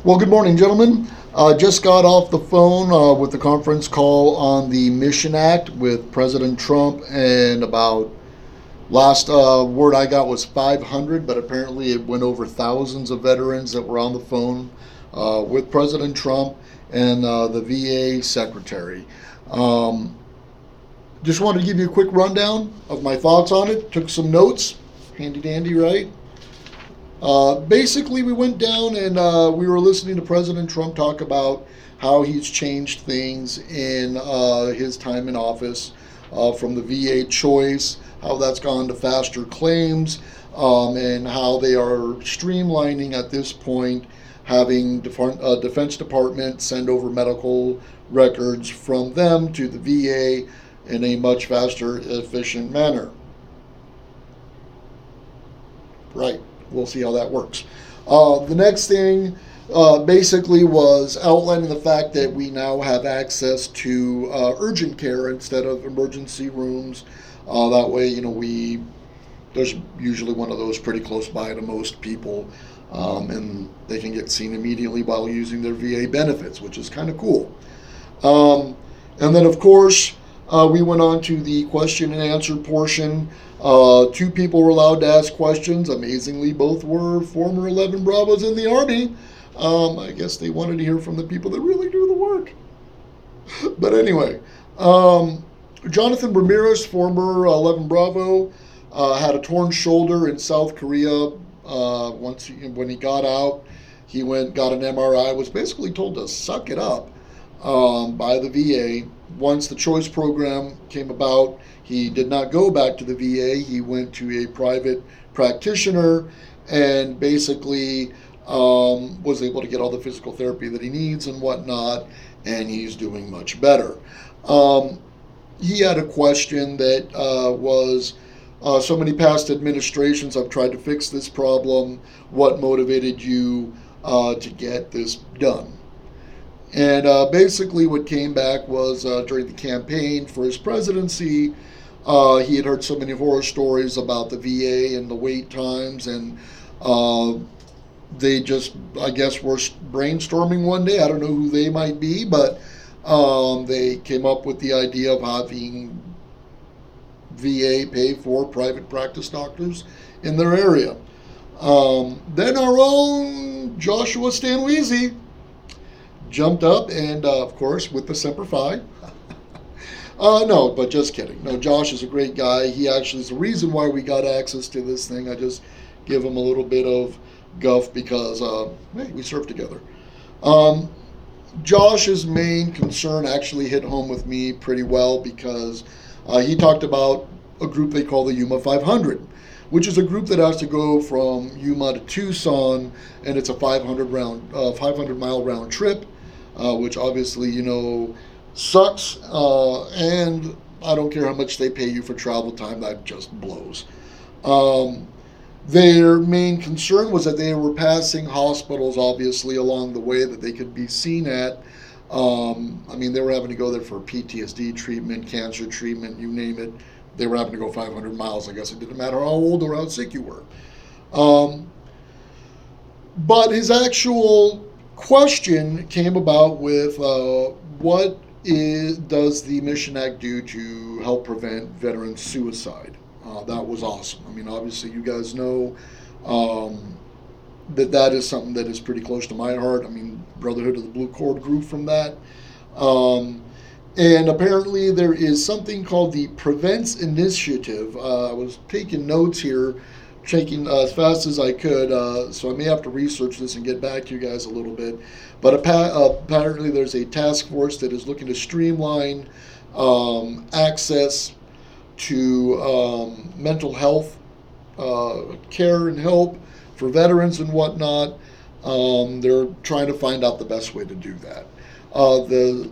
Well, good morning, gentlemen. Just got off the phone with the conference call on the Mission Act with President Trump, and about last word I got was 500, but apparently it went over thousands of veterans that were on the phone with President Trump and the VA secretary. Um, just wanted to give you a quick rundown of my thoughts on it. Took some notes, handy dandy, right? Basically, we went down and we were listening to President Trump talk about how he's changed things in his time in office, from the VA choice, how that's gone to faster claims, and how they are streamlining at this point, having Defense Department send over medical records from them to the VA in a much faster, efficient manner. Right. We'll see how that works. The next thing basically was outlining the fact that we now have access to urgent care instead of emergency rooms. That way, there's usually one of those pretty close by to most people, and they can get seen immediately while using their VA benefits, which is kind of cool. And then, of course, we went on to the question and answer portion. Two people were allowed to ask questions. Amazingly, both were former 11 Bravos in the Army. I guess they wanted to hear from the people that really do the work. But anyway, Jonathan Ramirez, former 11 Bravo, had a torn shoulder in South Korea. When he got out, he got an MRI, was basically told to suck it up by the VA. Once the choice program came about, he did not go back to the VA. He went to a private practitioner and basically was able to get all the physical therapy that he needs and whatnot, and he's doing much better. He had a question that was so many past administrations have tried to fix this problem. What motivated you to get this done? And basically, what came back was during the campaign for his presidency, he had heard so many horror stories about the VA and the wait times, and they just, I guess, were brainstorming one day. I don't know who they might be, but they came up with the idea of having VA pay for private practice doctors in their area. Then our own Joshua Stanweezy jumped up and, of course, with the Semper Fi. No, but just kidding. No, Josh is a great guy. He actually is the reason why we got access to this thing. I just give him a little bit of guff because, hey, we served together. Josh's main concern actually hit home with me pretty well because he talked about a group they call the Yuma 500, which is a group that has to go from Yuma to Tucson, and it's a 500 mile round trip, which obviously sucks. And I don't care how much they pay you for travel time; that just blows. Their main concern was that they were passing hospitals, obviously, along the way that they could be seen at. They were having to go there for PTSD treatment, cancer treatment, you name it. They were having to go 500 miles. I guess it didn't matter how old or how sick you were. But his actual question came about with does the Mission Act do to help prevent veteran suicide? That was awesome. Obviously, you guys know that is something that is pretty close to my heart. Brotherhood of the Blue Cord grew from that. And apparently there is something called the Prevents Initiative. I was taking notes here, checking as fast as I could, so I may have to research this and get back to you guys a little bit. But apparently there's a task force that is looking to streamline access to mental health care and help for veterans and whatnot. They're trying to find out the best way to do that. The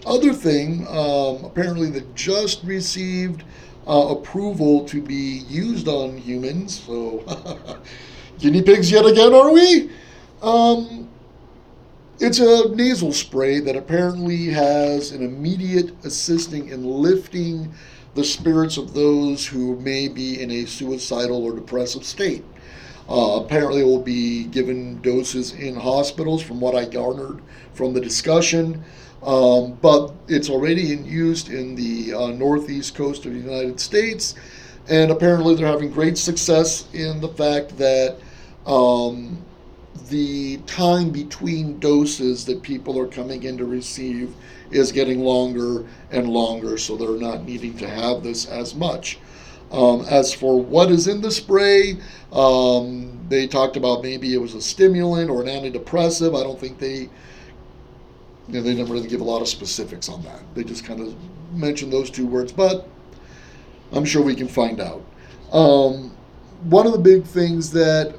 other thing, apparently, that just received approval to be used on humans. So, guinea pigs yet again, are we? It's a nasal spray that apparently has an immediate assisting in lifting the spirits of those who may be in a suicidal or depressive state. Apparently, it will be given doses in hospitals, from what I garnered from the discussion. But it's already used in the northeast coast of the United States, and apparently they're having great success in the fact that the time between doses that people are coming in to receive is getting longer and longer, so they're not needing to have this as much. As for what is in the spray, they talked about maybe it was a stimulant or an antidepressive. I don't think they didn't really give a lot of specifics on that. They just kind of mentioned those two words, but I'm sure we can find out. One of the big things that